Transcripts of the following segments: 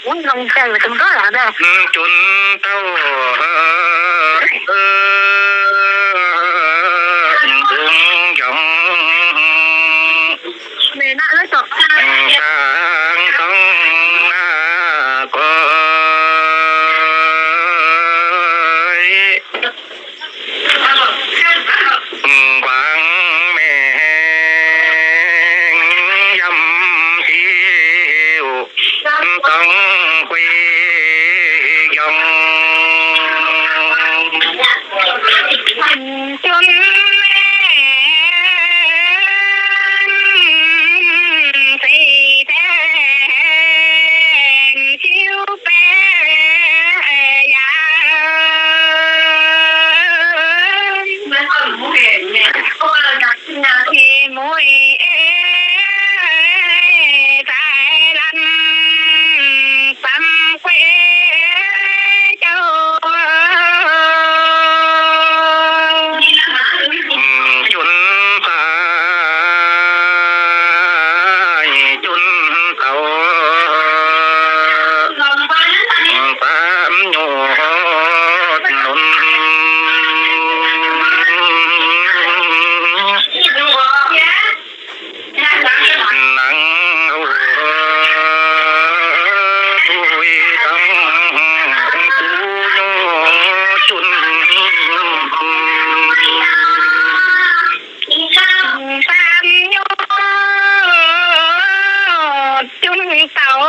muốn lòng trời mà không có là đâu chun tao đường dòng mẹ nó lấy chọc sang sông có quang mẹ dâm thiêu tông quê dòng chun thì thế chiếu bé ya thì mũi tại lanh tâm quê châu chun phải chun tàu tám nhột nôn nắng hầu tuổi đông tu nhô chun tam nhô chung tàu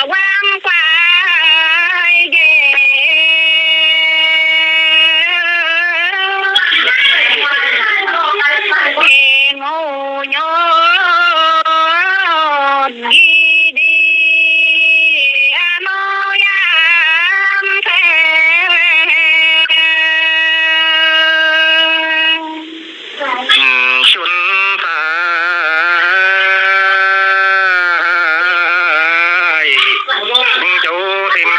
quang quay ghê ghê ngô nhô đi đi mô yam thế xuân phải châu thêm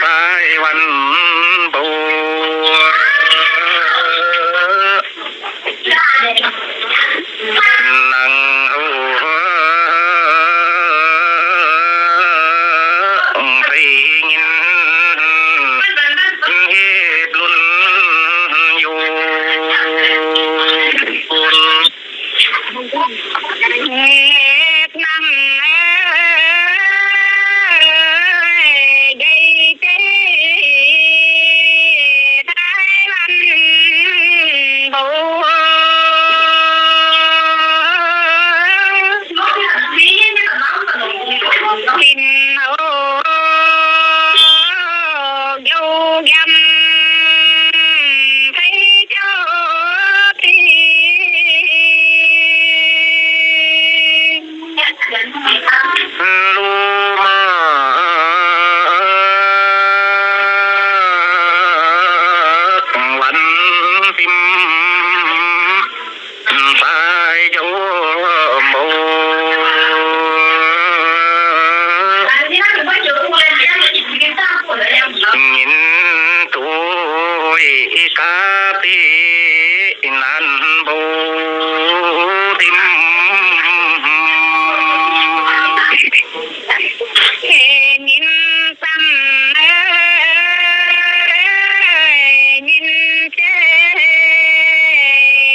phải văn bầu nắng hầu thấy nhìn hiệp luân vô Việt Nam gây chế Thái Lan bầu xin hô dâu dăm thấy cho thì lu mơวันพิมสายโยมโnhìn tuổi cá tì nan bầu tim nhìn tâm nhìn chế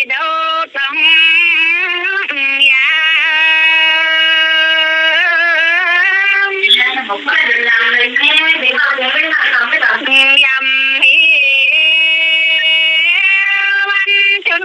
đâu tâm ya yam hi văn chân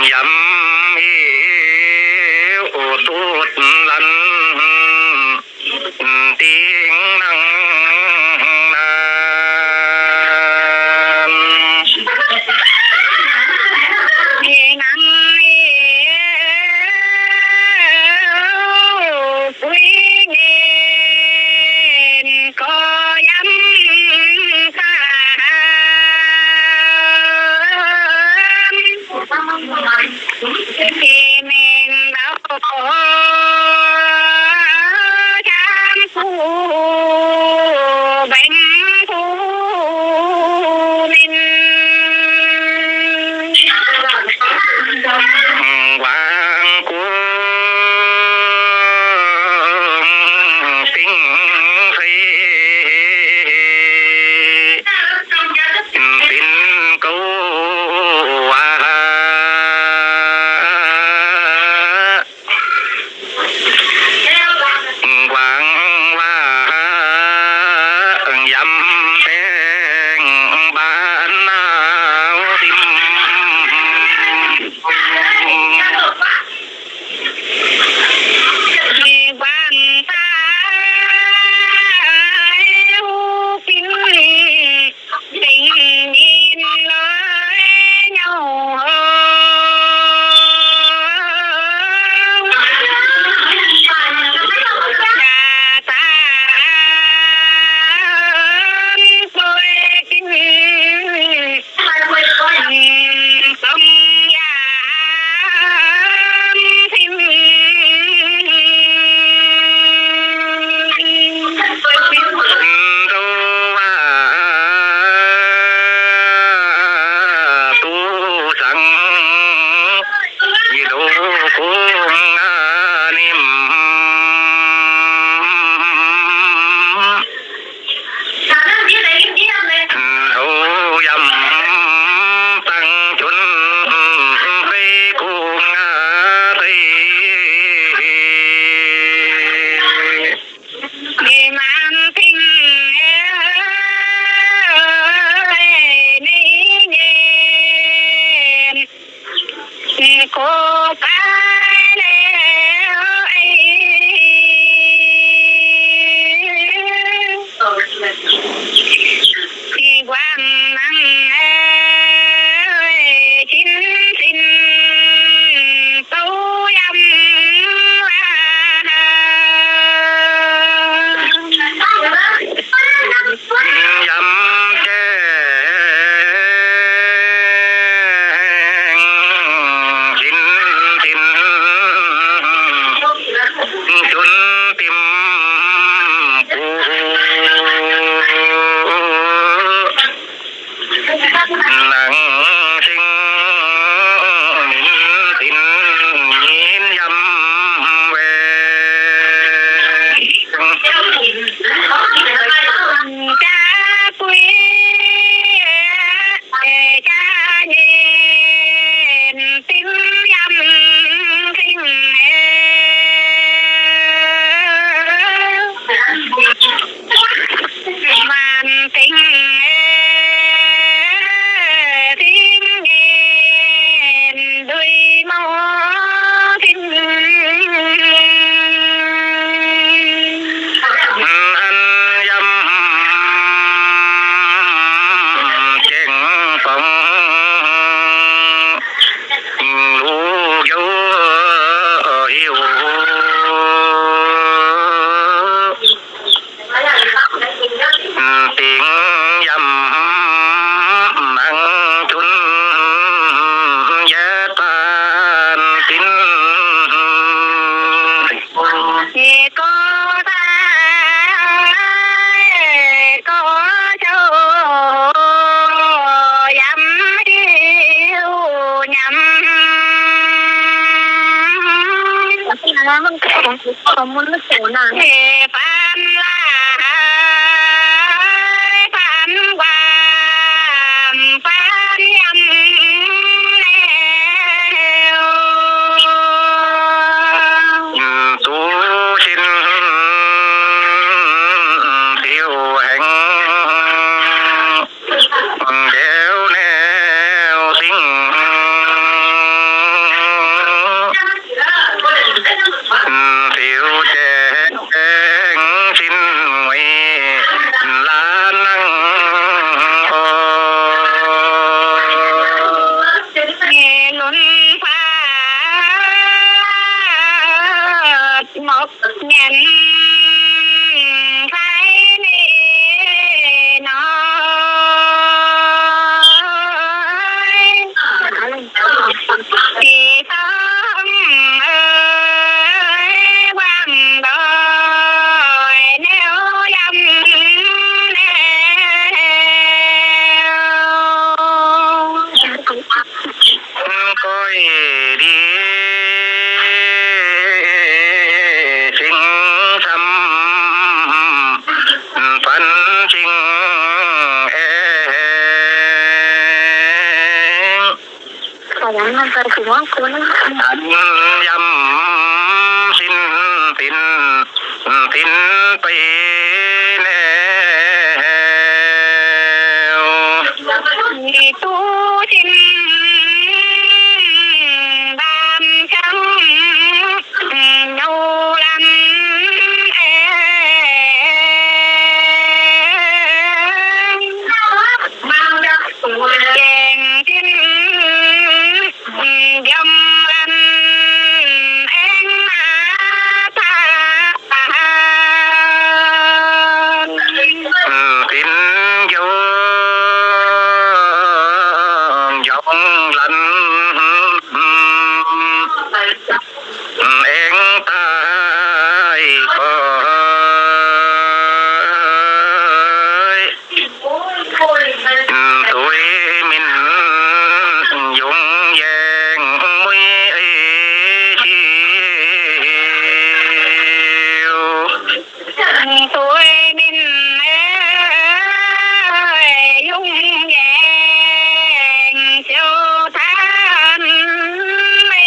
ยำอีโอตูดลันติงนังนานเฮนังปุยเนนก็ย้ำตาเฮเมนเราช้างผู้เป็นผู้มิน วางกูสิงสีสินกูวาวางว่ายำแตงบ้านนาวทิมมีบ้านตายหูกินสิ่งยินเลยเงาชาตาสวยกินสมยามทิม ดูว่าตูสังยีดูกูงานิมโอ้ยำตั้งจนไปกูงาไทย มีมันทิ้งนี่เงินโคไปแล้วที่วันนั้นชิ้นสิ้นตู้ยำยำแกงกินตินจนติมกูนังสิงมินตินยินยำเว จ้าปุยจ้าเย็นติ้มยำทิ้งมันทิ้งทิ้งเย็นด้วยหมอทิ้ง อันยำเก่งฟองลูกอยู่หิวติงยำนังจุนยะตานติน เอก็ตายก็โชยำดิวยำมันของมันไม่โสนานเฮฟันลายฟันวามฟันยำตูชินเที่ยวแห่งเดียวแนวสิง อย่างนั้นไปถึงว่าคุณ อันยำสิ้นตินตินไปแล้วมีตู้จินบานช้ำนูลันเอเก่งจินยำลันเอ็งอาตาตินโยยองลันเอ็งตายก็ตุยมินยงแยงมุยชีว ตัวมินยุ่งแยงเจ้าท่านไม่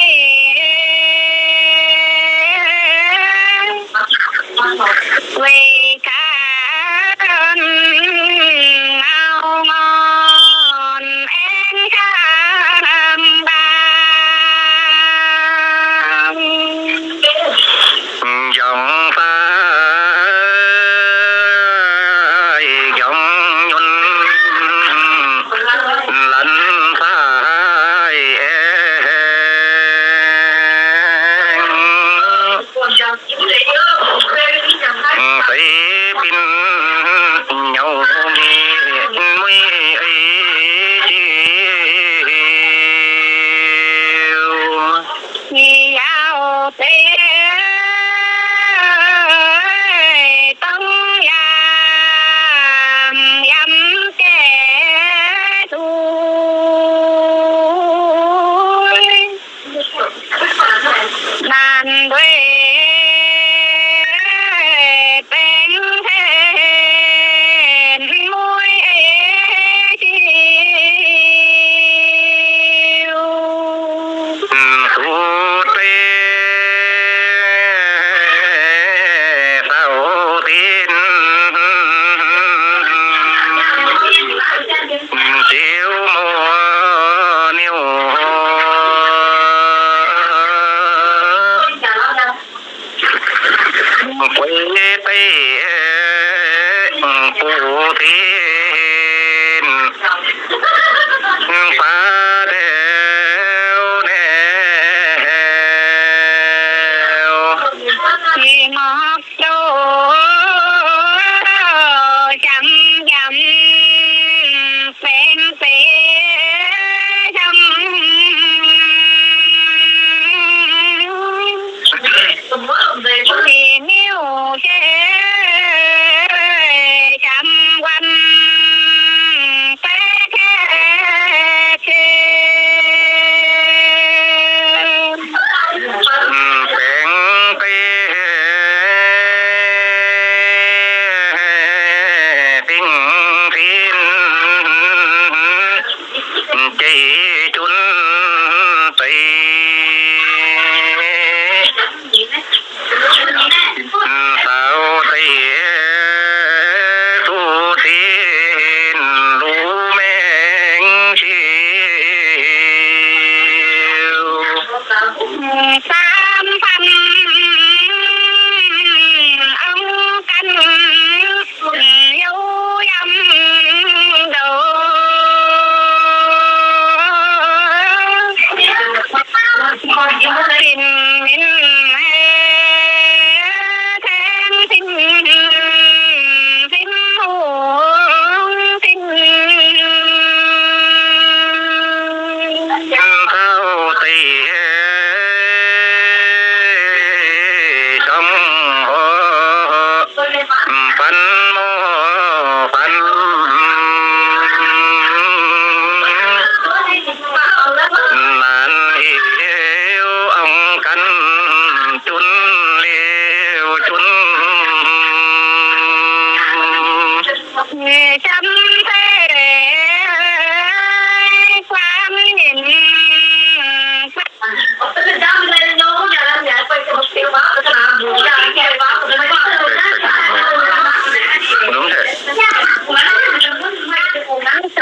เวกันเอางอนเอ็งข้ามบาง ยองฟ้ายองยนลันฟ้ายเองไปปินเหยามีมุยจีว ยาวเตะต้องยามยำแก่ทุยนานด้วยเป็นเทนมวยจิว สูดเปเฝ้าตีนเจียวมัวนิ้วควยเตปูตีนฟ้าเดวแนว ที่มอกโดจำยำเป็นเปจำที่นิ้วเชจำวันแค่เช แปงเปปิ้งพิน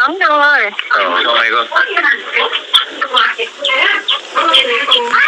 lắm rồi. Hay quá.